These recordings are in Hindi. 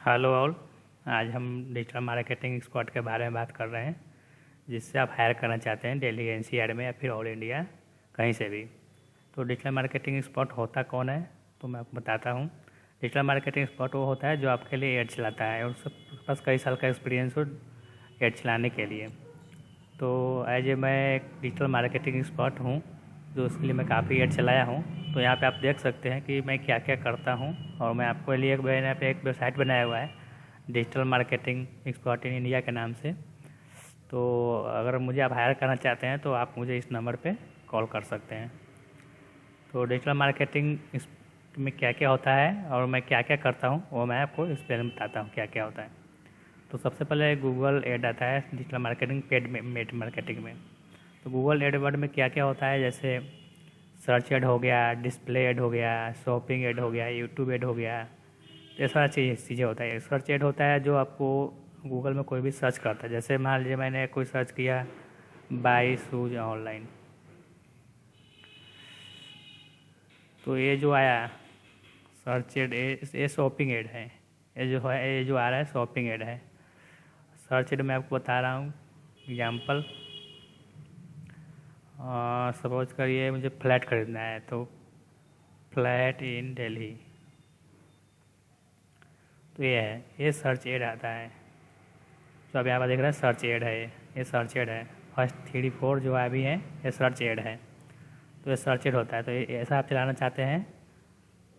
Hello all. आज हम डिजिटल मार्केटिंग स्क्वाड के बारे में बात कर रहे हैं, जिससे आप हायर करना चाहते हैं दिल्ली एनसीआर में या फिर ऑल इंडिया कहीं से भी। तो डिजिटल मार्केटिंग स्पॉट होता कौन है, तो मैं आपको बताता हूँ। डिजिटल मार्केटिंग स्पॉट वो होता है जो आपके लिए एड चलाता है और उसके पास कई साल का एक्सपीरियंस हो एड चलाने के लिए। तो एज ए मैं एक डिजिटल मार्केटिंग स्पॉट हूँ, जो उसके लिए मैं काफ़ी एड चलाया हूँ। तो यहाँ पे आप देख सकते हैं कि मैं क्या क्या करता हूँ, और मैं आपके लिए मैंने यहाँ पे एक वेबसाइट बनाया हुआ है digital marketing expert in India के नाम से। तो अगर मुझे आप हायर करना चाहते हैं तो आप मुझे इस नंबर पे कॉल कर सकते हैं। तो डिजिटल मार्केटिंग इस में क्या क्या होता है और मैं क्या क्या करता हूँ वो मैं आपको इस बारे में बताता हूँ क्या क्या होता है। तो सबसे पहले गूगल एड आता है डिजिटल मार्केटिंग पेड मार्केटिंग में। तो गूगल एडवर्ड में क्या क्या होता है, जैसे सर्च एड हो गया, डिस्प्ले एड हो गया, शॉपिंग एड हो गया, यूट्यूब एड हो गया। तो ये सारा चीज़ें होता है। सर्च एड होता है जो आपको गूगल में कोई भी सर्च करता है, जैसे मान लीजिए मैंने कोई सर्च किया बाई शूज ऑनलाइन, तो ये जो आया सर्च एड, ये शॉपिंग एड है। ये जो आ रहा है शॉपिंग एड है। सर्च एड मैं आपको बता रहा हूँ एग्जाम्पल। सपोज करिए मुझे फ्लैट खरीदना है, तो फ्लैट इन दिल्ली, तो ये है, ये सर्च एड आता है। जो आप यहाँ पर देख रहे हैं सर्च एड है, ये सर्च एड है। फर्स्ट 3 4 जो अभी हैं ये सर्च एड है। तो ये सर्च एड होता है। तो ये ऐसा आप चलाना चाहते हैं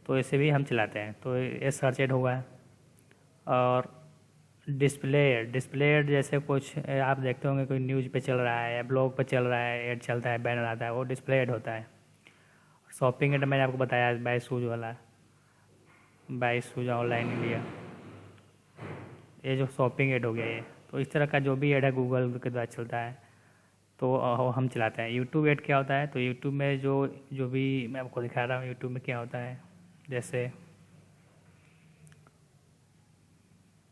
तो इसे भी हम चलाते हैं। तो ये सर्च एड हुआ। और डिस्प्ले एड जैसे कुछ आप देखते होंगे कोई न्यूज़ पे चल रहा है या ब्लॉग पे चल रहा है, एड चलता है, बैनर आता है, वो डिस्प्ले एड होता है। शॉपिंग एड मैंने आपको बताया बाय शूज़ वाला, बाय शूज़ ऑनलाइन इंडिया, ये जो शॉपिंग एड हो गया ये। तो इस तरह का जो भी एड है गूगल के द्वारा चलता है तो हम चलाते हैं। यूट्यूब एड क्या होता है, तो यूट्यूब में जो जो भी मैं आपको दिखा रहा हूँ यूट्यूब में क्या होता है, जैसे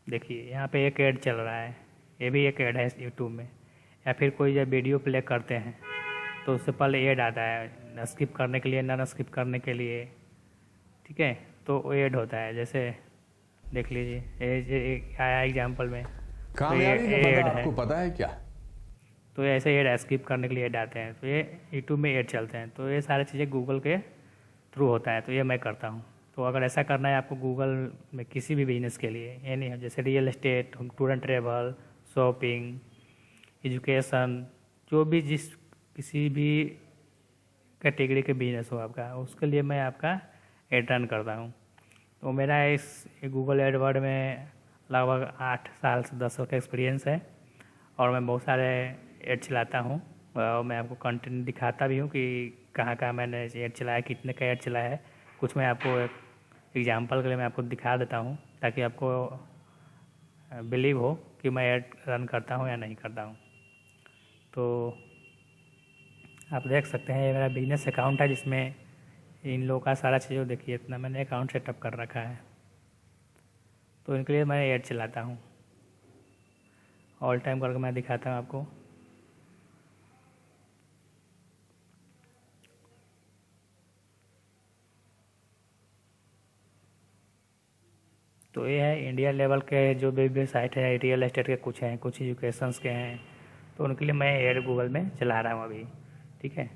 देखिए यहाँ पे एक ऐड चल रहा है, ये भी एक ऐड है यूट्यूब में। या फिर कोई जब वीडियो प्ले करते हैं तो उससे पहले ऐड आता है स्किप करने के लिए, नन स्किप करने के लिए, ठीक है। तो वो ऐड होता है, जैसे देख लीजिए ये आया एग्जाम्पल में, तो ये कामयाबी का पता ऐड है। आपको पता है क्या? तो ऐसे ऐड स्किप करने के लिए ऐड आते हैं, तो ये यूट्यूब में ऐड चलते हैं। तो ये सारी चीज़ें गूगल के थ्रू होता है, तो ये मैं करता हूँ। तो अगर ऐसा करना है आपको गूगल में किसी भी बिजनेस के लिए, ये नहीं है जैसे real estate, tour and travel, shopping, education, जो भी जिस किसी भी कैटेगरी के बिजनेस हो आपका, उसके लिए मैं आपका एड रन करता हूँ। तो मेरा इस गूगल एडवर्ड में लगभग 8 साल से 10 साल का एक्सपीरियंस है, और मैं बहुत सारे ऐड चलाता हूँ। और मैं आपको कंटेंट दिखाता भी हूँ कि कहाँ कहाँ मैंने ऐड चलाया, कितने का ऐड चलाया है। कुछ मैं आपको एक एग्जांपल के लिए मैं आपको दिखा देता हूँ, ताकि आपको बिलीव हो कि मैं ऐड रन करता हूँ या नहीं करता हूँ। तो आप देख सकते हैं ये मेरा बिजनेस अकाउंट है, जिसमें इन लोगों का सारा चीज़ देखिए, इतना मैंने अकाउंट सेटअप कर रखा है। तो इनके लिए मैं ऐड चलाता हूँ, ऑल टाइम करके मैं दिखाता हूँ आपको। तो ये है इंडिया लेवल के जो भी वेबसाइट है, रियल एस्टेट के कुछ हैं, कुछ एजुकेशंस के हैं। तो उनके लिए मैं एड गूगल में चला रहा हूँ अभी, ठीक है।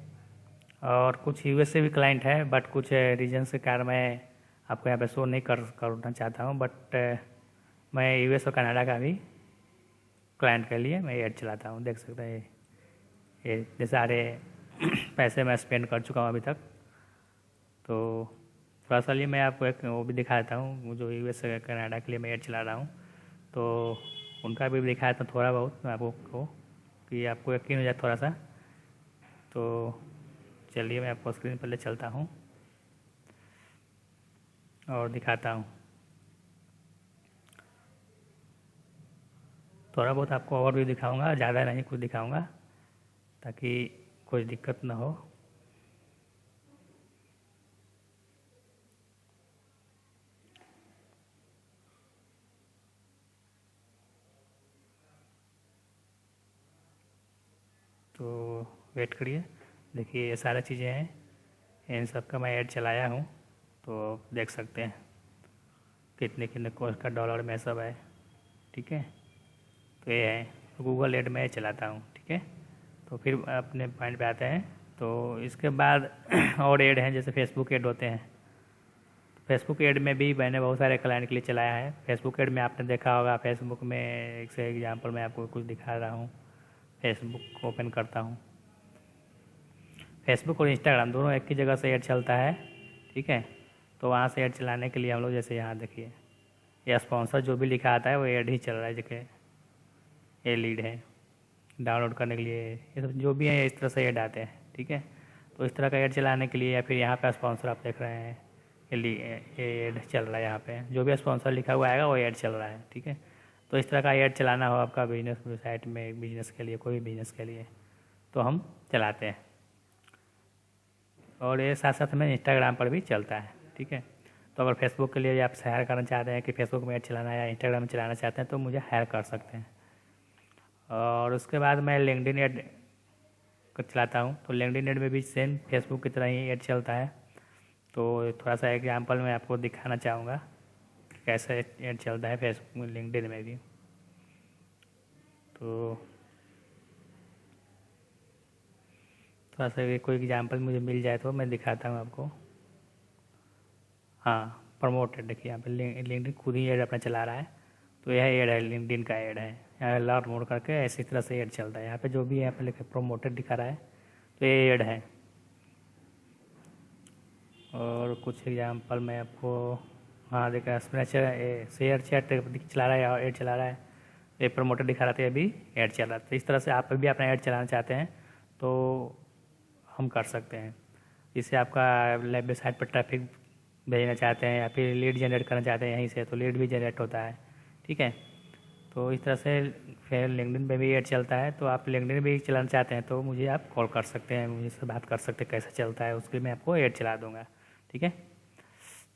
और कुछ यूएस से भी क्लाइंट है, बट कुछ रीजन के कारण मैं आपको यहाँ पे शो नहीं करना चाहता हूँ। बट मैं यूएस और कनाडा का भी क्लाइंट के लिए मैं एड चलाता हूँ। देख सकते हैं ये सारे पैसे मैं स्पेंड कर चुका हूँ अभी तक। तो थोड़ा सा लिए मैं आपको एक वो भी दिखा देता हूँ, जो यूएस कनाडा के लिए मैं ऐड चला रहा हूँ। तो उनका भी दिखाया था थोड़ा बहुत मैं आपको, कि आपको यकीन हो जाए थोड़ा सा। तो चलिए मैं आपको स्क्रीन पर ले चलता हूँ और दिखाता हूँ। थोड़ा बहुत आपको और भी दिखाऊंगा, ज़्यादा नहीं कुछ दिखाऊंगा, ताकि कोई दिक्कत ना हो। तो वेट करिए, देखिए ये सारी चीज़ें हैं, इन सब का मैं ऐड चलाया हूँ, तो देख सकते हैं। कितने कितने कॉस्ट का डॉलर में सब है। ठीक है, तो ये है गूगल एड मैं चलाता हूँ। ठीक है, तो फिर अपने पॉइंट पे आते हैं। तो इसके बाद और एड हैं, जैसे फेसबुक एड होते हैं। फेसबुक एड में भी मैंने बहुत सारे क्लाइंट के लिए चलाया है। फेसबुक एड में आपने देखा होगा, फेसबुक में एक से एग्जांपल मैं आपको कुछ दिखा रहा हूँ। फेसबुक ओपन करता हूँ। फेसबुक और इंस्टाग्राम दोनों एक ही जगह से ऐड चलता है। ठीक है, तो वहाँ से ऐड चलाने के लिए हम लोग जैसे यहाँ देखिए, ये स्पॉन्सर जो भी लिखा आता है वो ऐड ही चल रहा है। जगह ये लीड है, डाउनलोड करने के लिए ये सब जो भी है इस तरह से ऐड आते हैं। ठीक है, तो इस तरह का ऐड चलाने के लिए, या फिर यहाँ पे स्पॉन्सर आप देख रहे हैं, ये ऐड चल रहा है। यहाँ पे जो भी स्पॉन्सर लिखा हुआ आएगा वो ऐड चल रहा है। ठीक है, तो इस तरह का ऐड चलाना हो आपका बिजनेस वेबसाइट में, बिजनेस के लिए, कोई बिजनेस के लिए, तो हम चलाते हैं। और ये साथ साथ में इंस्टाग्राम पर भी चलता है। ठीक है, तो अगर फेसबुक के लिए आप हायर करना चाहते हैं कि फेसबुक में ऐड चलाना है या इंस्टाग्राम में चलाना चाहते हैं, तो मुझे हायर कर सकते हैं। और उसके बाद मैं लिंक्डइन ऐड चलाता हूँ। तो लिंक्डइन ऐड में भी सेम फेसबुक की तरह ही ऐड चलता है। तो थोड़ा सा एग्जांपल मैं आपको दिखाना चाहूँगा कैसे ऐड चलता है फेसबुक में, लिंक्डइन में भी। तो थोड़ा सा कोई एग्जांपल मुझे मिल जाए तो मैं दिखाता हूँ आपको। हाँ, प्रमोटेड, देखिए यहाँ पे लिंक्डइन खुद ही ऐड अपना चला रहा है। तो यह ऐड है, लिंक्डइन का ऐड है। यहाँ लर्न मोड करके इसी तरह से ऐड चलता है। यहाँ पे जो भी यहाँ पे लिखे प्रमोटेड दिखा रहा है, तो ये ऐड है। और कुछ एग्जांपल मैं आपको, हाँ देखा, शेयर चैट चला रहा है, ऐड चला रहा है, ये प्रमोटेड दिखा रहा था, ये भी ऐड चल रहा था। तो इस तरह से आप भी अपना ऐड चलाना चाहते हैं तो हम कर सकते हैं। इससे आपका वेबसाइट पर ट्रैफिक भेजना चाहते हैं या फिर लीड जनरेट करना चाहते हैं यहीं से, तो लीड भी जनरेट होता है। ठीक है, तो इस तरह से फिर लिंक्डइन पे भी ऐड चलता है। तो आप लिंक्डइन भी चलाना चाहते हैं तो मुझे आप कॉल कर सकते हैं, मुझे से बात कर सकते हैं कैसे चलता है, उसके लिए मैं आपको ऐड चला दूँगा। ठीक है,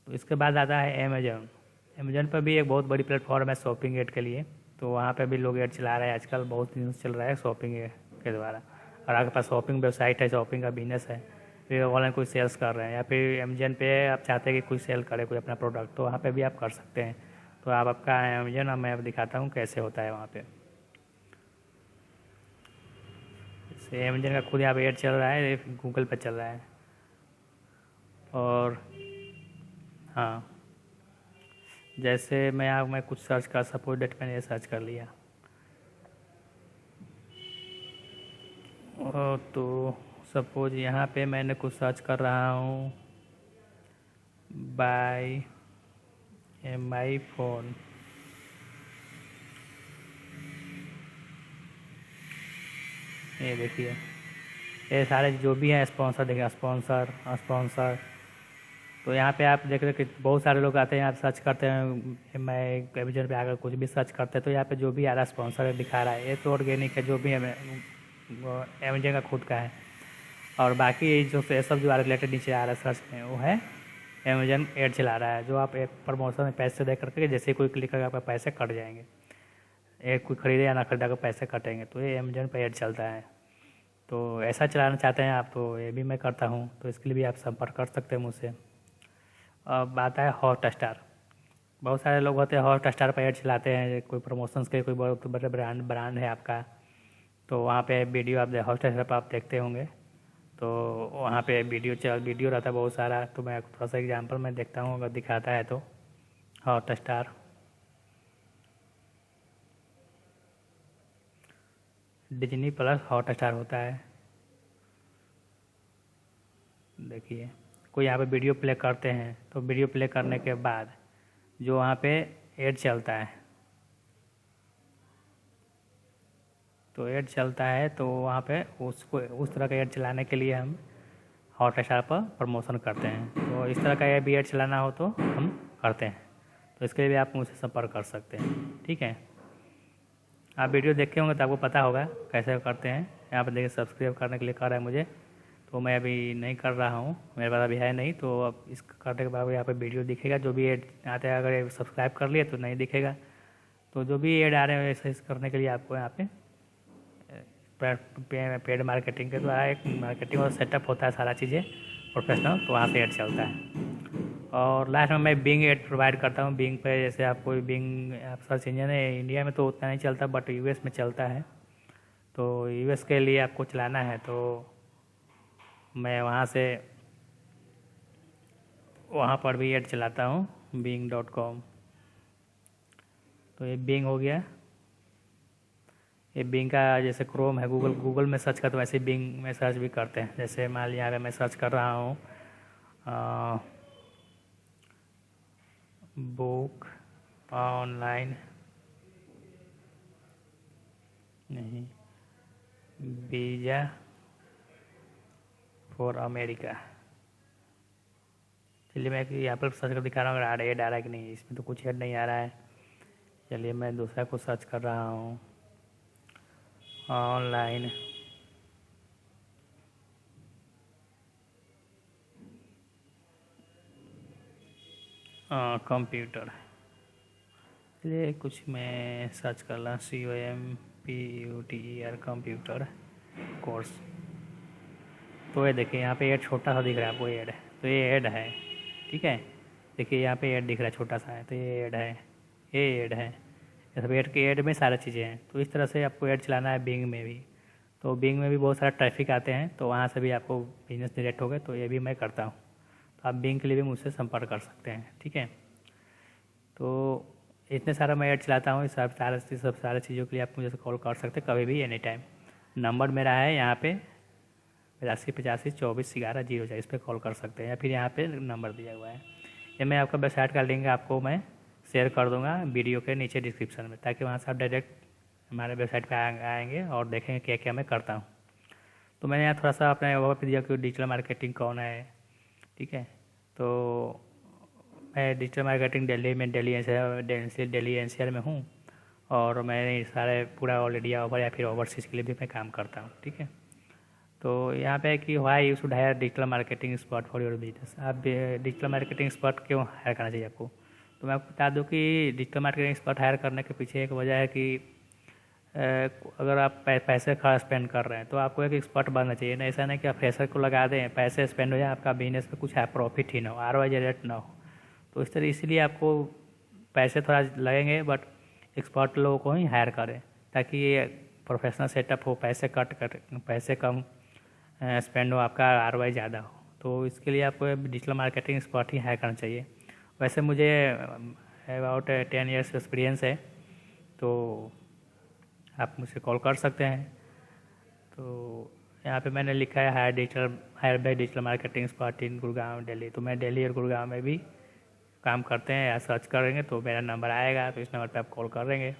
तो इसके बाद आता है अमेजन। अमेजन पर भी एक बहुत बड़ी प्लेटफॉर्म है शॉपिंग ऐड के लिए। तो वहाँ पे भी लोग ऐड चला रहे हैं आजकल, बहुत दिन से चल रहा है शॉपिंग के द्वारा। और आपके पास शॉपिंग वेबसाइट है, शॉपिंग का बिजनेस है, फिर ऑनलाइन कोई सेल्स कर रहे हैं, या फिर अमेजन पे आप चाहते हैं कि कोई सेल करे कोई अपना प्रोडक्ट, तो वहाँ पे भी आप कर सकते हैं। तो आप आपका अमेजन, मैं अब दिखाता हूँ कैसे होता है वहाँ पे। जैसे अमेजन का खुद यहाँ पे ऐड चल रहा है, गूगल पे चल रहा है। और हाँ, जैसे मैं कुछ सर्च कर, सपोज डेट मैंने ये सर्च कर लिया, तो सपोज यहाँ पे मैंने कुछ सर्च कर रहा हूँ, बाय MI फ़ोन। ये देखिए, ये सारे जो भी हैं स्पॉन्सर, देखिए स्पॉन्सर स्पॉन्सर। तो यहाँ पे आप देख रहे हैं कि बहुत सारे लोग आते हैं, यहाँ सर्च करते हैं, मैं अमेजन पे आकर कुछ भी सर्च करते हैं तो यहाँ पे जो भी आ रहा है स्पॉन्सर दिखा रहा है। ये तो ऑर्गेनिक है, जो भी अमेजन का खुद का है। और बाकी जो सब जो रिलेटेड नीचे आ रहा है सर्च में, वो है अमेजन ऐड चला रहा है। जो आप एक प्रमोशन में पैसे दे करके, जैसे कोई क्लिक करेगा आपका पैसे कट जाएंगे, एक कोई खरीदे या ना खरीदा का पैसे कटेंगे, तो ये अमेजन पे ऐड चलता है। तो ऐसा चलाना चाहते हैं आप, तो ये भी मैं करता हूँ, तो इसके लिए भी आप संपर्क कर सकते हैं मुझसे। अब बात है हॉटस्टार। बहुत सारे लोग होते हैं हॉटस्टार पर ऐड चलाते हैं, कोई प्रमोशंस के, कोई बहुत बड़े ब्रांड है आपका, तो वहाँ पे वीडियो आप हॉटस्टार पर आप देखते होंगे। तो वहाँ पे वीडियो रहता है बहुत सारा। तो मैं थोड़ा सा एग्जांपल मैं देखता हूँ, अगर दिखाता है तो। हॉटस्टार, डिज्नी प्लस हॉटस्टार होता है। देखिए, कोई यहाँ पे वीडियो प्ले करते हैं, तो वीडियो प्ले करने के बाद जो वहाँ पे ऐड चलता है, तो ऐड चलता है, तो वहाँ पे उसको उस तरह का ऐड चलाने के लिए हम हॉटस्टार पर प्रमोशन करते हैं। तो इस तरह का भी ऐड चलाना हो तो हम करते हैं, तो इसके लिए भी आप मुझसे संपर्क कर सकते हैं। ठीक है, आप वीडियो देखे होंगे तो आपको पता होगा कैसे करते हैं। यहाँ पर देखिए सब्सक्राइब करने के लिए कह रहा है मुझे, तो मैं अभी नहीं कर रहा हूँ, मेरे पास अभी है नहीं। तो अब इस करने के बाद यहाँ पे वीडियो दिखेगा, जो भी ऐड आते हैं, अगर सब्सक्राइब कर लिए तो नहीं दिखेगा। तो जो भी ऐड आ रहे हैं वैसे करने के लिए आपको यहाँ पे पेड मार्केटिंग के द्वारा एक मार्केटिंग और सेटअप होता है, सारा चीज़ें प्रोफेशनल, तो वहाँ से ऐड चलता है। और लास्ट में मैं बिंग एड प्रोवाइड करता हूँ। बिंग पे जैसे आप कोई बिंग आप सर्च इंजन है, इंडिया में तो उतना नहीं चलता बट यूएस में चलता है। तो यूएस के लिए आपको चलाना है तो मैं वहाँ पर भी ऐड चलाता हूँ bing.com। तो ये बिंग हो गया। ये बिंग का जैसे क्रोम है, गूगल में सर्च करते वैसे बिंग में सर्च भी करते हैं। जैसे मान लिया अगर मैं सर्च कर रहा हूँ बुक ऑनलाइन नहीं वीज़ा फॉर अमेरिका। चलिए मैं यहाँ पर सर्च कर दिखा रहा हूँ अगर ऐड आ रहा है कि नहीं। इसमें तो कुछ ऐड नहीं आ रहा है। चलिए मैं दूसरा को सर्च कर रहा हूँ ऑनलाइन कंप्यूटर। चलिए कुछ मैं सर्च कर रहा COMPUTER कंप्यूटर कोर्स। तो ये देखिए यहाँ पे ऐड छोटा सा दिख रहा है आपको, ऐड है तो ये ऐड है, ठीक है। देखिए यहाँ पे ऐड दिख रहा है छोटा सा है तो ये ऐड है, ये ऐड है। ये सब ऐड के ऐड में सारी चीज़ें हैं। तो इस तरह से आपको ऐड चलाना है बिंग में भी। तो बिंग में भी बहुत सारा ट्रैफिक आते हैं तो वहाँ से भी आपको बिजनेस जनरेट हो गए। तो ये भी मैं करता हूँ। तो आप बिंग के लिए भी मुझसे संपर्क कर सकते हैं, ठीक है। तो इतने सारा मैं ऐड चलाता हूँ। सब सारे चीज़ों के लिए आप मुझे कॉल कर सकते हैं कभी भी, एनी टाइम। नंबर मेरा है यहाँ पे 85 85 24 11 0 इस पर कॉल कर सकते हैं या फिर यहाँ पे नंबर दिया हुआ है। ये मैं आपका वेबसाइट का लिंक आपको मैं शेयर कर दूँगा वीडियो के नीचे डिस्क्रिप्शन में, ताकि वहाँ से आप डायरेक्ट हमारे वेबसाइट पे आएंगे और देखेंगे क्या क्या मैं करता हूँ। तो मैंने यहाँ थोड़ा सा अपने वहाँ पे दिया कि डिजिटल मार्केटिंग कौन है, ठीक है। तो मैं डिजिटल मार्केटिंग दिल्ली एनसीआर में हूँ और मैं सारे पूरा ऑल इंडिया ओवर या फिर ओवरसीज़ के लिए भी मैं काम करता हूँ, ठीक है। तो यहाँ पे कि why you should higher digital marketing expert for your business. आप डिजिटल मार्केटिंग एक्सपर्ट क्यों हायर करना चाहिए आपको। तो मैं आपको बता दूँ कि डिजिटल मार्केटिंग एक्सपर्ट हायर करने के पीछे एक वजह है कि अगर आप पैसे स्पेंड कर रहे हैं तो आपको एक एक्सपर्ट बनना चाहिए ना। ऐसा नहीं कि आप फ्रेशर को लगा दें, पैसे स्पेंड हो जाए, आपका बिजनेस में कुछ है प्रॉफिट ही ना हो, ROI जनरेट ना हो। तो इस तरह इसलिए आपको पैसे थोड़ा लगेंगे बट एक्सपर्ट लोगों को ही हायर करें, ताकि ये प्रोफेशनल सेटअप हो, पैसे कम स्पेंड हो, आपका ROI ज़्यादा हो। तो इसके लिए आपको डिजिटल मार्केटिंग एक्सपर्ट ही हायर करना चाहिए। वैसे मुझे अबाउट 10 ईयर्स एक्सपीरियंस है, तो आप मुझसे कॉल कर सकते हैं। तो यहाँ पे मैंने लिखा है hire by digital marketing expert in Gurgaon Delhi. तो मैं दिल्ली और गुड़गांव में भी काम करते हैं। या सर्च करेंगे तो मेरा नंबर आएगा, तो इस नंबर पे आप कॉल करेंगे।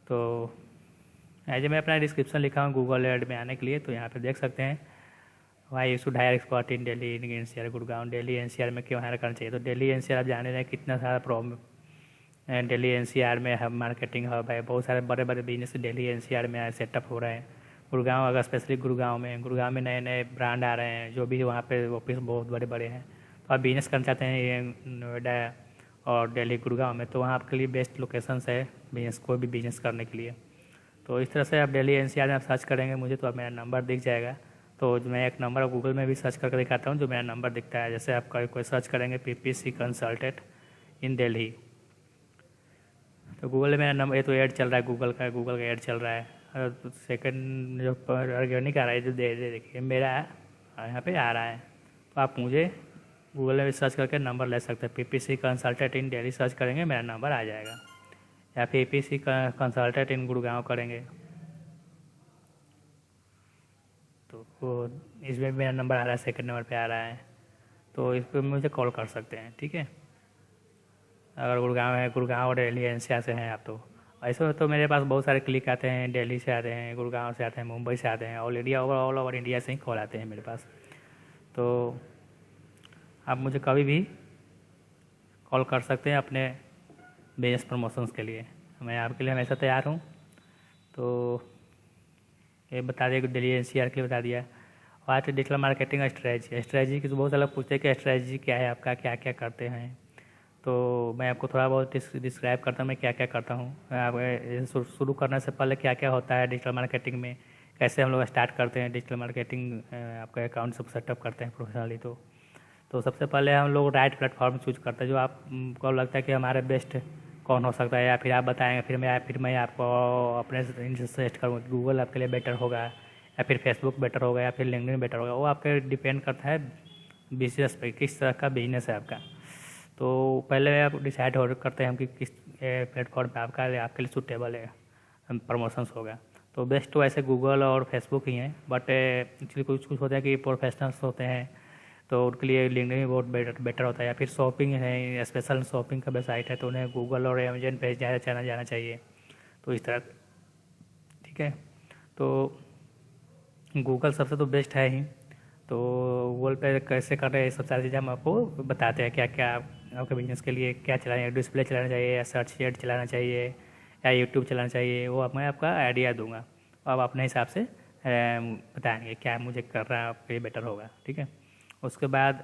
तो ऐसे मैं अपना डिस्क्रिप्शन लिखा हूँ गूगल एड में आने के लिए, तो यहाँ पे देख सकते हैं why you should higher expert in Delhi NCR Gurgaon. Delhi NCR में क्यों हायर करना चाहिए। तो दिल्ली एनसीआर आप जाने रहे हैं कितना सारा प्रॉब्लम दिल्ली एनसीआर में हब मार्केटिंग हब है। बहुत सारे बड़े बड़े बिजनेस दिल्ली एनसीआर में सेटअप हो रहे हैं। गुड़गांव अगर स्पेशली गुड़गांव में नए नए ब्रांड आ रहे हैं, जो भी वहाँ पे ऑफिस बहुत बड़े बड़े हैं। तो आप बिजनेस करना चाहते हैं ये नोएडा और दिल्ली गुड़गांव में, तो वहाँ आपके लिए बेस्ट लोकेशंस है बिजनेस, कोई भी बिजनेस करने के लिए। तो इस तरह से आप दिल्ली एनसीआर में आप सर्च करेंगे मुझे, तो अब मेरा नंबर दिख जाएगा। तो मैं एक नंबर गूगल में भी सर्च करके दिखाता हूँ जो मेरा नंबर दिखता है। जैसे आप कोई सर्च करेंगे PPC कंसल्टेंट इन दिल्ली, तो गूगल में मेरा नंबर, ये तो ऐड चल रहा है गूगल का ऐड चल रहा है। तो सेकंड जो ऑर्गेनिक आ रहा है जो देखिए मेरा यहाँ पे आ रहा है। तो आप मुझे गूगल में भी सर्च करके नंबर ले सकते हैं। PPC कंसल्टेंट इन दिल्ली सर्च करेंगे मेरा नंबर आ जाएगा, या फिर PPC कंसल्टेंट इन गुड़गांव करेंगे तो वो इसमें मेरा नंबर आ रहा है, सेकंड नंबर पे आ रहा है। तो इस पर मुझे कॉल कर सकते हैं, ठीक है। अगर गुड़गांव है, गुड़गांव और दिल्ली एनसीआर से हैं आप, तो ऐसे तो मेरे पास बहुत सारे क्लिक आते हैं। दिल्ली से आते हैं, गुड़गांव से आते हैं, मुंबई से आते हैं, ऑल ओवर इंडिया से ही कॉल आते हैं मेरे पास। तो आप मुझे कभी भी कॉल कर सकते हैं अपने बिजनेस प्रमोशंस के लिए। मैं आपके लिए हमेशा तैयार हूँ। तो ये बता दिया कि दिल्ली एनसीआर के लिए बता दिया। और आज डिजिटल मार्केटिंग स्ट्रैटेजी की तो बहुत सारे पूछते हैं कि स्ट्रैटेजी क्या है आपका, क्या क्या करते हैं। तो मैं आपको थोड़ा बहुत डिस्क्राइब करता हूँ मैं क्या क्या करता हूँ। शुरू करने से पहले क्या क्या होता है डिजिटल मार्केटिंग में, कैसे हम लोग स्टार्ट करते हैं डिजिटल मार्केटिंग, आपका अकाउंट सब सेटअप करते हैं प्रोफेशनली। तो तो सबसे पहले हम लोग राइट प्लेटफॉर्म चूज करते हैं, जो आपको लगता है कि हमारे बेस्ट कौन हो सकता है, या फिर आप बताएंगे फिर मैं आपको अपने इनसे सजेस्ट करूँगा गूगल आपके लिए बेटर होगा, या फिर फेसबुक बेटर होगा, या फिर लिंक्डइन बेटर होगा। वो आपके डिपेंड करता है बिजनेस पे, किस तरह का बिजनेस है आपका। तो पहले आप डिसाइड हो करते हैं हम कि किस प्लेटफॉर्म पे आपके लिए सूटेबल है प्रमोशंस होगा। तो बेस्ट तो ऐसे गूगल और फेसबुक ही हैं, बट एक्चुअली कुछ कुछ होते हैं कि प्रोफेशनल्स होते हैं तो उनके लिए लिंक्डइन भी बहुत बेटर होता है, या फिर शॉपिंग है, स्पेशल शॉपिंग का वेबसाइट है तो उन्हें गूगल और अमेजन पे ज़्यादा जाना चाहिए। तो इस तरह ठीक है। तो गूगल सबसे तो बेस्ट है ही। तो गूगल पे कैसे कर रहे हैं सब सारी चीज़ें हम आपको बताते हैं, क्या क्या आपके बिजनेस के लिए क्या चलाना, डिस्प्ले चलाना चाहिए या सर्च एड चलाना चाहिए या यूट्यूब चलाना चाहिए, वो मैं आपका आइडिया दूंगा। अब अपने हिसाब से बताएंगे क्या मुझे कर रहा है आपके लिए बेटर होगा, ठीक है। उसके बाद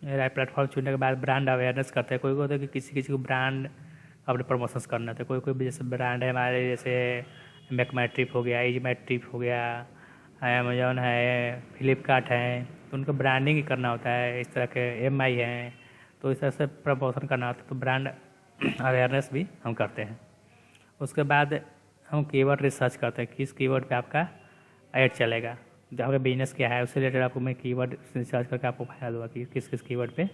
राइट प्लेटफॉर्म चुनने के बाद ब्रांड अवेयरनेस करते हैं। कोई होता है कि किसी को ब्रांड अपने प्रमोशंस करना होता है, कोई भी जैसे ब्रांड है हमारे, जैसे मेक माई ट्रिप हो गया, इज माई ट्रिप हो गया, अमेजोन है, फ्लिपकार्ट है, तो उनको ब्रांडिंग ही करना होता है। इस तरह के MI हैं, तो इस तरह से प्रमोशन करना होता है, तो ब्रांड अवेयरनेस भी हम करते हैं। उसके बाद हम कीवर्ड रिसर्च करते हैं, किस कीवर्ड पे आपका ऐड चलेगा, जो आपका बिजनेस क्या है उससे रिलेटेड आपको मैं कीवर्ड रिसर्च करके आपको फायदा दूंगा कि किस किस कीवर्ड पे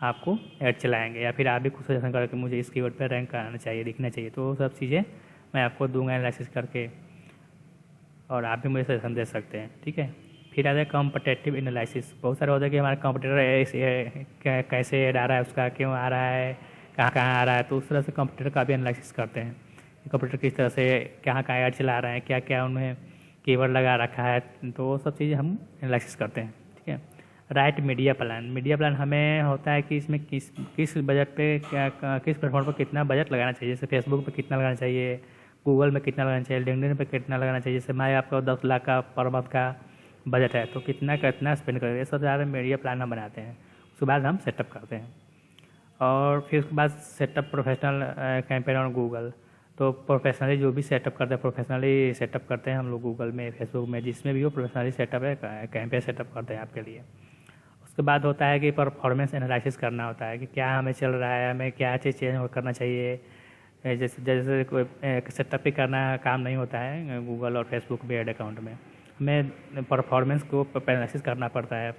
आपको ऐड चलाएंगे, या फिर आप भी कुछ सजेशन करें कि मुझे इस कीवर्ड पे रैंक कराना चाहिए, दिखना चाहिए। तो वो सब चीज़ें मैं आपको दूंगा एनालिसिस करके, और आप भी मुझे सजेशन दे सकते हैं, ठीक है। फिर आता है कॉम्पिटिटिव एनालिसिस। बहुत सारे होता है कि हमारा कॉम्पिटिटर कैसे ऐड आ रहा है, उसका क्यों आ रहा है, कहाँ कहाँ आ रहा है, तो उस तरह से कॉम्पिटिटर का भी एनालिसिस करते हैं। कंप्यूटर किस तरह से कहाँ कहाँ ऐड चला रहे हैं, क्या क्या उन्हें कीवर्ड लगा रखा है, तो वो सब चीज़ें हम एनालिसिस करते हैं, ठीक है। राइट मीडिया प्लान हमें होता है कि इसमें किस बजट पे किस प्लेटफॉर्म पर कितना बजट लगाना चाहिए। जैसे फेसबुक पे कितना लगाना चाहिए, गूगल में कितना लगाना चाहिए, लिंक्डइन पे कितना लगाना चाहिए। जैसे मैं आपको 10 लाख का पर मंथ का बजट है तो कितना स्पेंड करेंगे, ये सब ज़्यादा मीडिया प्लान हम बनाते हैं। उसके बाद हम सेटअप करते हैं, और फिर उसके बाद सेटअप प्रोफेशनल कैंपेन और गूगल। तो प्रोफेशनली जो भी सेटअप करते हैं प्रोफेशनली सेटअप करते हैं हम लोग गूगल में, फेसबुक में, जिसमें भी हो प्रोफेशनली सेटअप है, कैंपेन सेटअप करते हैं आपके लिए। उसके बाद होता है कि परफॉर्मेंस एनालिसिस करना होता है कि क्या हमें चल रहा है, हमें क्या चीज़ चेंज करना चाहिए। जैसे जैसे कोई सेटअप ही करना काम नहीं होता है गूगल और फेसबुक पे ऐड अकाउंट में, हमें परफॉर्मेंस को एनालिसिस करना पड़ता है।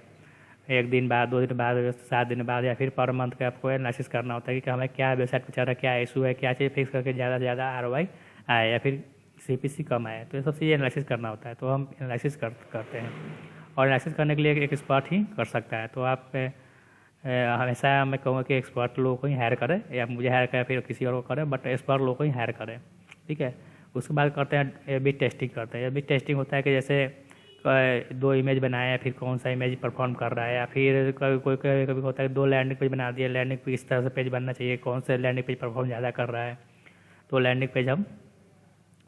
1 दिन बाद, 2 दिन बाद, 7 दिन बाद, या फिर पर मंथ का आपको एनालिसिस करना होता है कि हमें क्या वेबसाइट पर चल रहा है, क्या इशू है, क्या चीज़ फिक्स करके ज़्यादा से ज़्यादा ROI आए या फिर CPC कम आए। तो ये सब चीज़ें एनालिसिस करना होता है, तो हम एनालिसिस करते हैं। और एनालिसिस करने के लिए एक एक्सपर्ट ही कर सकता है। तो आप हमेशा मैं कहूँगा कि एक्सपर्ट लोगों को ही हायर करें, या मुझे हायर करें फिर किसी और को करें, बट एक्सपर्ट लोगों को ही हायर करें, ठीक है। उसके बाद करते हैं A/B टेस्टिंग करते हैं। A/B टेस्टिंग होता है कि जैसे 2 इमेज बनाए, फिर कौन सा इमेज परफॉर्म कर रहा है, या फिर कभी होता है 2 लैंडिंग पेज बना दिए, लैंडिंग पेज इस तरह से पेज बनना चाहिए, कौन से लैंडिंग पेज परफॉर्म ज़्यादा कर रहा है, तो लैंडिंग पेज हम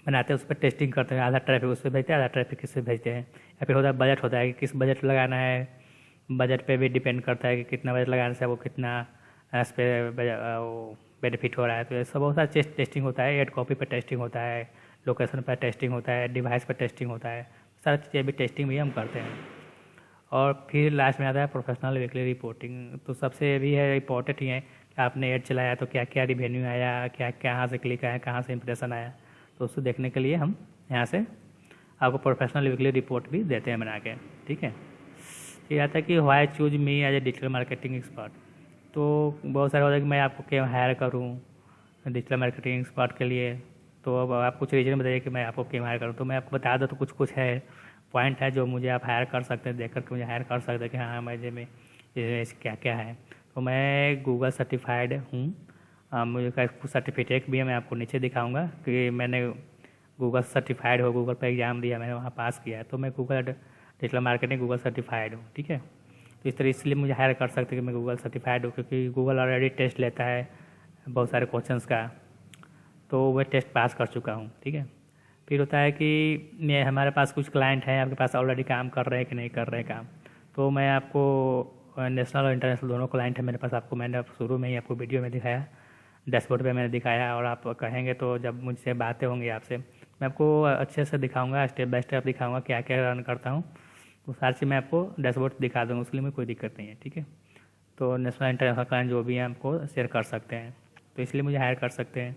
बनाते हैं, उस पर टेस्टिंग करते हैं। आधा ट्रैफिक उस पर भेजते हैं, आधा ट्रैफिक किससे भेजते हैं। या फिर होता है बजट, होता है कि किस बजट लगाना है, बजट पे भी डिपेंड करता है कि कितना बजट लगाने से वो कितना इस पर बेनिफिट हो रहा है। तो ये सब बहुत सारा टेस्टिंग होता है। एड कॉपी पर टेस्टिंग होता है, लोकेशन पर टेस्टिंग होता है, डिवाइस पर टेस्टिंग होता है, सारी चीज़ें भी टेस्टिंग भी हम करते हैं। और फिर लास्ट में आता है प्रोफेशनल वीकली रिपोर्टिंग। तो सबसे ये भी है इम्पोर्टेंट ही है कि आपने ऐड चलाया तो क्या क्या रिवेन्यू आया, क्या कहाँ से क्लिक आया, कहाँ से इंप्रेशन आया, तो उसको देखने के लिए हम यहाँ से आपको प्रोफेशनल वीकली रिपोर्ट भी देते हैं बना के, ठीक है। फिर आता है कि why choose me as a digital marketing expert. तो बहुत सारे होता है कि मैं आपको क्यों हायर करूँ डिजिटल मार्केटिंग एक्सपर्ट के लिए। तो अब आप कुछ रीज़न बताइए कि मैं आपको क्यों हायर करूँ। तो मैं आपको बता दूँ, तो कुछ है पॉइंट है जो मुझे आप हायर कर सकते हैं, देख कर के मुझे हायर कर सकते हैं कि हाँ मुझे में क्या क्या है। तो मैं गूगल सर्टिफाइड हूँ, मुझे कुछ सर्टिफिकेट भी है, मैं आपको नीचे दिखाऊंगा कि मैंने गूगल सर्टिफाइड हो, गूगल पर एग्ज़ाम दिया, मैंने वहाँ पास किया है, तो मैं Google digital marketing Google certified हूँ, ठीक है। तो इस तरह इसलिए मुझे हायर कर सकते हैं कि मैं गूगल सर्टिफाइड हूँ, क्योंकि गूगल ऑलरेडी टेस्ट लेता है बहुत सारे क्वेश्चंस का, तो मैं टेस्ट पास कर चुका हूँ, ठीक है। फिर होता है कि हमारे पास कुछ क्लाइंट हैं, आपके पास ऑलरेडी काम कर रहे हैं कि नहीं कर रहे हैं काम। तो मैं आपको नेशनल और इंटरनेशनल दोनों क्लाइंट है मेरे पास, आपको मैंने शुरू में ही आपको वीडियो में दिखाया, डैशबोर्ड पे मैंने दिखाया, और आप कहेंगे तो जब मुझसे बातें होंगी आपसे मैं आपको अच्छे से दिखाऊंगा, स्टेप बाय स्टेप दिखाऊंगा क्या क्या रन करता हूँ। तो सारी चीज़ मैं आपको डैशबोर्ड दिखा दूँगा, उसके लिए मुझे कोई दिक्कत नहीं है, ठीक है। तो नेशनल इंटरनेशनल क्लाइंट जो भी हैं आपको शेयर कर सकते हैं, तो इसलिए मुझे हायर कर सकते हैं।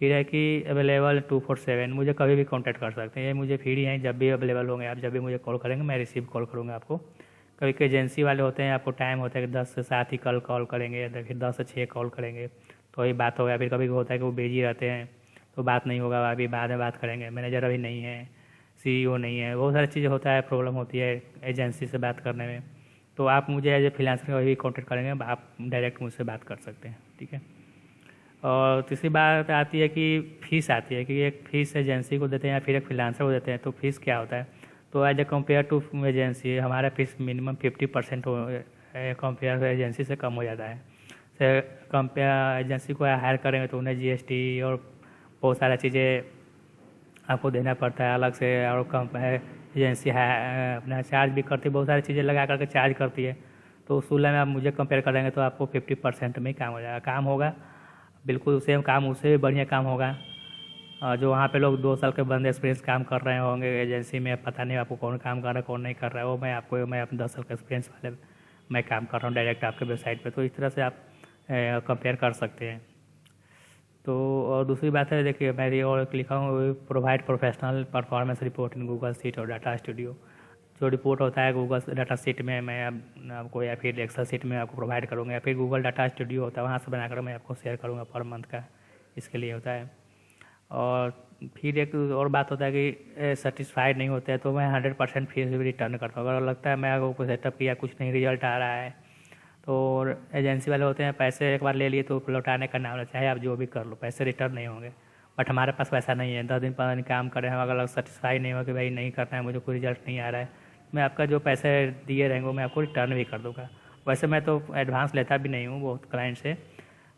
फिर है कि अवेलेबल 24/7, मुझे कभी भी कांटेक्ट कर सकते हैं, ये मुझे फ्री हैं, जब भी अवेलेबल होंगे आप, जब भी मुझे कॉल करेंगे मैं रिसीव कॉल करूँगा आपको। कभी कोई एजेंसी वाले होते हैं, आपको टाइम होता है कि 10 से 7 ही कॉल करेंगे, या फिर 10 से 6 कॉल करेंगे तो वही बात होगा। फिर कभी होता है कि वो बिजी रहते हैं तो बात नहीं होगा, अभी बाद में बात करेंगे, मैनेजर अभी नहीं है, CEO नहीं है, बहुत सारी चीज़ें होता है, प्रॉब्लम होती है एजेंसी से बात करने में। तो आप मुझे एज ए फ्रीलांसर कभी भी कॉन्टेक्ट करेंगे, आप डायरेक्ट मुझसे बात कर सकते हैं, ठीक है। और तीसरी बात आती है कि फ़ीस आती है कि एक फ़ीस एजेंसी को देते हैं या फिर एक फ्रीलांसर को देते हैं, तो फीस क्या होता है। तो as a compare to agency हमारा fees minimum 50% compare to agency से कम हो जाता है। से कंपेयर एजेंसी को हायर करेंगे तो उन्हें GST और बहुत सारी चीज़ें आपको देना पड़ता है अलग से, और एजेंसी है अपना चार्ज भी करती है, बहुत सारी चीज़ें लगा करके चार्ज करती है। तो उस तुलना में आप मुझे कंपेयर करेंगे तो आपको 50% में ही काम हो जाएगा, काम होगा बिल्कुल सेम काम, उससे भी बढ़िया काम होगा। जो वहाँ पे लोग 2 साल के बंदे एक्सपीरियंस काम कर रहे होंगे एजेंसी में, पता नहीं आपको कौन काम कर रहा है कौन नहीं कर रहा है, वो मैं अपने 10 साल का एक्सपीरियंस वाले मैं काम कर रहा हूँ डायरेक्ट आपके वेबसाइट पे, तो इस तरह से आप कंपेयर कर सकते हैं। तो और दूसरी बात है, देखिए मैं और लिखा हूँ provide professional performance report in Google sheet और डाटा स्टूडियो। जो रिपोर्ट होता है गूगल डाटा शीट में मैं आपको, या फिर एक्सेल शीट में आपको प्रोवाइड करूँगा, या फिर गूगल डाटा स्टूडियो होता है वहाँ से बनाकर मैं आपको शेयर करूँगा पर मंथ का, इसके लिए होता है। और फिर एक और बात होता है कि सेटिस्फाइड नहीं होते हैं तो मैं 100% फीस भी रिटर्न करता हूँ। अगर लगता है मैं अगर कोई सेटअप किया कुछ नहीं रिजल्ट आ रहा है, तो एजेंसी वाले होते हैं पैसे एक बार ले लिए तो लौटाने का नाम, चाहे आप जो भी कर लो पैसे रिटर्न नहीं होंगे। बट हमारे पास वैसा नहीं है, 10 दिन 15 दिन काम करें हम, अगर सेटिस्फाई नहीं हो कि भाई नहीं करना है मुझे, कोई रिजल्ट नहीं आ रहा है, मैं आपका जो पैसे दिए रहेंगे वो मैं आपको रिटर्न भी कर दूँगा। वैसे मैं तो एडवांस लेता भी नहीं हूँ बहुत क्लाइंट से,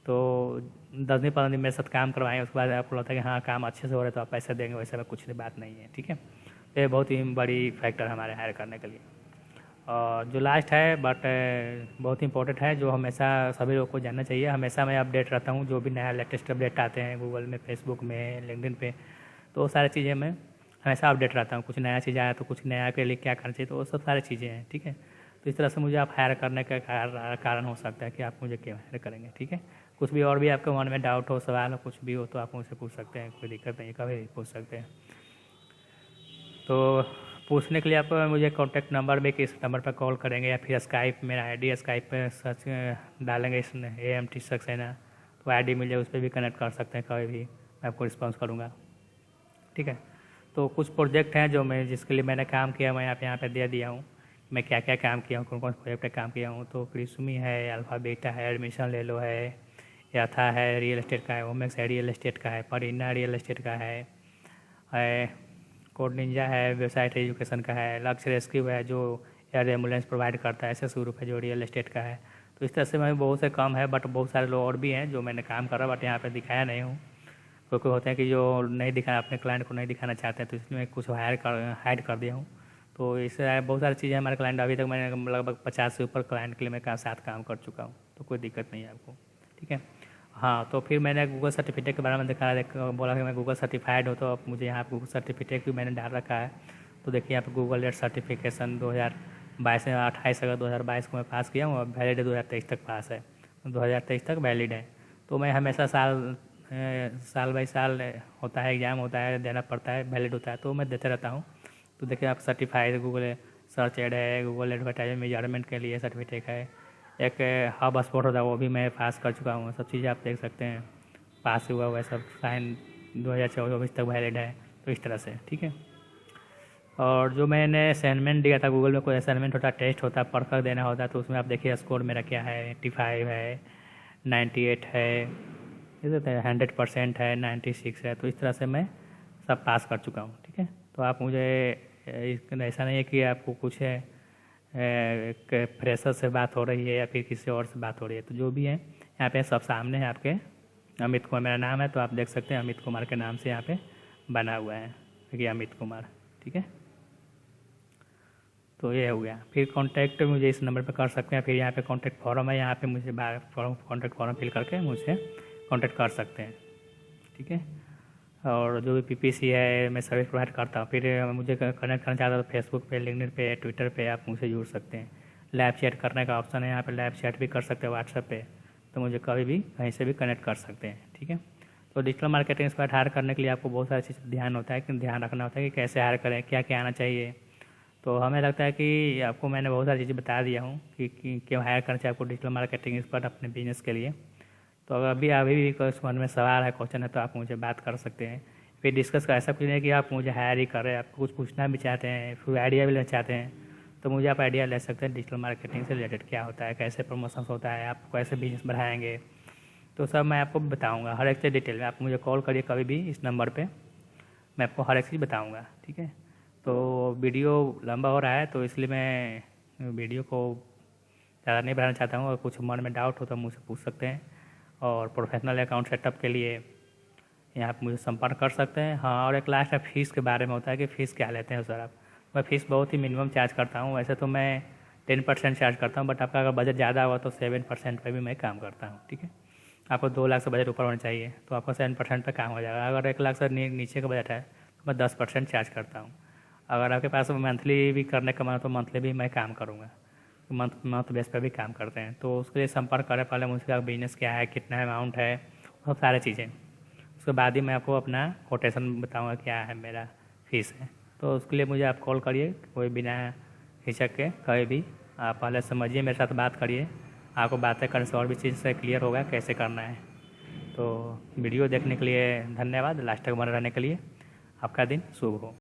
तो 10 दिन 15 दिन मेरे साथ काम करवाएं, उसके बाद आपको लगता है कि हाँ काम अच्छे से हो रहा है तो आप पैसे देंगे, वैसे में कुछ बात नहीं है, ठीक है। तो ये बहुत ही बड़ी फैक्टर है हमारे हायर करने के लिए। और जो लास्ट है बट बहुत इंपॉर्टेंट है, जो हमेशा सभी लोगों को जानना चाहिए, हमेशा मैं अपडेट रहता हूँ, जो भी नया लेटेस्ट अपडेट आते हैं गूगल में, फेसबुक में, लिंक्डइन पे, तो वो सारी चीज़ें मैं हमेशा अपडेट रहता हूँ। कुछ नया चीज़ आया तो कुछ नया के लिए क्या करना चाहिए, तो वो सब सारी चीज़ें हैं, ठीक है। तो इस तरह से मुझे आप हायर करने का कारण हो सकता है कि आप मुझे क्यों हायर करेंगे, ठीक है। कुछ भी और भी आपके मन में डाउट हो, सवाल हो, कुछ भी हो तो आप मुझसे पूछ सकते हैं, कोई दिक्कत नहीं है, कभी भी पूछ सकते हैं। तो पूछने के लिए आप मुझे कॉन्टैक्ट नंबर में किस नंबर पर कॉल करेंगे, या फिर स्काइप, मेरा आईडी स्काइप पे सर्च डालेंगे इस AMT सक्सेना, तो आईडी मिल जाए, उस पर भी कनेक्ट कर सकते हैं, कभी भी मैं आपको रिस्पॉन्स करूँगा, ठीक है। तो कुछ प्रोजेक्ट हैं जो मैं जिसके लिए मैंने काम किया, मैं यहाँ पे दे दिया हूँ, मैं क्या क्या काम किया हूँ, कौन कौन प्रोजेक्ट पे काम किया हूँ। तो क्रिसमी है, अल्फा बीटा है, एडमिशन ले लो है, याथा है रियल एस्टेट का है, ओमेक्स है रियल एस्टेट का है, परिना रियल एस्टेट का है, कोड निंजा है वेबसाइट एजुकेशन का है, लक्ष्य रेस्क्यू है जो एयर एम्बुलेंस प्रोवाइड करता है, SS ग्रुप है जो रियल एस्टेट का है। तो इस तरह से मैं बहुत से काम है, बट बहुत सारे लोग और भी हैं जो मैंने काम करा बट यहाँ पे दिखाया नहीं हूँ। कोई होते हैं कि जो नहीं दिखाना, अपने क्लाइंट को नहीं दिखाना चाहते हैं, तो इसलिए मैं कुछ हाइड कर दिया हूँ। तो इससे बहुत सारी चीज़ें हमारे क्लाइंट, अभी तक मैंने लगभग 50 से ऊपर क्लाइंट के लिए मैं साथ काम कर चुका हूँ, तो कोई दिक्कत नहीं है आपको, ठीक है। हाँ, तो फिर मैंने गूगल सर्टिफिकेट के बारे में बोला कि मैं गूगल सर्टिफाइड हूँ, तो अब मुझे यहाँ पर गूगल सर्टिफिकेट भी मैंने डाल रखा है। तो देखिए यहाँ पर गूगल लेट सर्टिफिकेशन 2022 में 28 अगस्त 2022 को मैं पास किया हूँ, और वैलिड 2023 तक पास है, 2023 तक वैलिड है। तो मैं हमेशा साल बाई साल होता है, एग्ज़ाम होता है, देना पड़ता है, वैलिड होता है, तो मैं देते रहता हूँ। तो देखिए आप सर्टिफाइड गूगल सर्च एड है, गूगल एडवर्टाइजमेंट मेजरमेंट के लिए सर्टिफिकेट है, एक हब स्पॉट होता है वो भी मैं पास कर चुका हूँ। सब चीज़ें आप देख सकते हैं, पास हुआ हुआ है सब, साइन 2024 तक वैलिड है, तो इस तरह से, ठीक है। और जो मैंने असाइनमेंट दिया था, गूगल में कोई असाइनमेंट होता है, टेस्ट होता है, पढ़ कर देना होता है, तो उसमें आप देखिए स्कोर मेरा क्या है, 85 है, 98 है, 100% है, 96 है। तो इस तरह से मैं सब पास कर चुका हूँ, ठीक है। तो आप मुझे ऐसा नहीं है कि आपको कुछ है फ्रेशर से बात हो रही है या फिर किसी और से बात हो रही है, तो जो भी है यहाँ पे सब सामने है आपके। अमित कुमार मेरा नाम है, तो आप देख सकते हैं अमित कुमार के नाम से यहाँ पे बना हुआ है, देखिए अमित कुमार, ठीक है। तो ये हो गया। फिर कांटेक्ट मुझे इस नंबर पे कर सकते हैं, फिर यहाँ पे कांटेक्ट फॉर्म है, यहाँ पे मुझे कांटेक्ट फॉर्म फिल करके मुझसे कांटेक्ट कर सकते हैं, ठीक है। और जो भी PPC है मैं सर्विस प्रोवाइड करता हूँ। फिर मुझे कनेक्ट करना चाहता हूँ तो फेसबुक पे, लिंक्डइन पे, ट्विटर पे आप मुझसे जुड़ सकते हैं। लाइव चैट करने का ऑप्शन है, यहाँ पे लाइव चैट भी कर सकते हैं व्हाट्सएप पे, तो मुझे कभी भी कहीं से भी कनेक्ट कर सकते हैं। ठीक है, तो डिजिटल मार्केटिंग एक्सपर्ट हायर करने के लिए आपको बहुत सारी चीज़ ध्यान होता है कि ध्यान रखना होता है कि कैसे हायर करें, क्या क्या आना चाहिए। तो हमें लगता है कि आपको मैंने बहुत सारी चीज़ें बता दिया हूँ कि क्यों हायर करना चाहिए आपको डिजिटल मार्केटिंग एक्सपर्ट अपने बिजनेस के लिए। तो अगर अभी भी कोई मन में सवाल है, क्वेश्चन है, तो आप मुझे बात कर सकते हैं, फिर डिस्कस कर। ऐसा कुछ नहीं है कि आप मुझे हायर ही कर रहे हैं, आपको कुछ पूछना भी चाहते हैं, फिर आइडिया भी लेना चाहते हैं, तो मुझे आप आइडिया ले सकते हैं डिजिटल मार्केटिंग से रिलेटेड क्या होता है, कैसे प्रमोशंस होता है, आप कैसे बिजनेस बढ़ाएंगे, तो सब मैं आपको बताऊंगा हर एक चीज़ डिटेल में। आप मुझे कॉल करिए कभी भी इस नंबर पे, मैं आपको हर एक चीज़ बताऊंगा। ठीक है, तो वीडियो लंबा हो रहा है तो इसलिए मैं वीडियो को ज़्यादा नहीं बढ़ाना चाहता हूँ। और कुछ मन में डाउट हो तो मुझसे पूछ सकते हैं, और प्रोफेशनल अकाउंट सेटअप के लिए यहाँ पर मुझे संपर्क कर सकते हैं। हाँ, और एक लास्ट फीस के बारे में होता है कि फ़ीस क्या लेते हैं सर आप। मैं फ़ीस बहुत ही मिनिमम चार्ज करता हूँ, वैसे तो मैं 10% चार्ज करता हूँ, बट आपका अगर बजट ज़्यादा हुआ तो 7% पे भी मैं काम करता हूँ। ठीक है, आपको 2 लाख से बजट ऊपर होना चाहिए तो आपका 7% पे काम हो जाएगा। अगर 1 लाख से नीचे का बजट है तो मैं 10% चार्ज करता हूँ। अगर आपके पास मंथली भी करने का मन हो तो मंथली भी मैं काम करूँगा, मंथ बेस पर भी काम करते हैं। तो उसके लिए संपर्क करें पहले मुझसे, बिजनेस क्या है, कितना अमाउंट है, सब सारी चीज़ें। उसके बाद ही मैं आपको अपना कोटेशन बताऊँगा क्या है मेरा फीस है। तो उसके लिए मुझे आप कॉल करिए, कोई बिना हिचक के कभी भी। आप पहले समझिए, मेरे साथ बात करिए, आपको बातें करने से और भी चीज़ से क्लियर होगा कैसे करना है। तो वीडियो देखने के लिए धन्यवाद, लास्ट तक बने रहने के लिए। आपका दिन शुभ हो।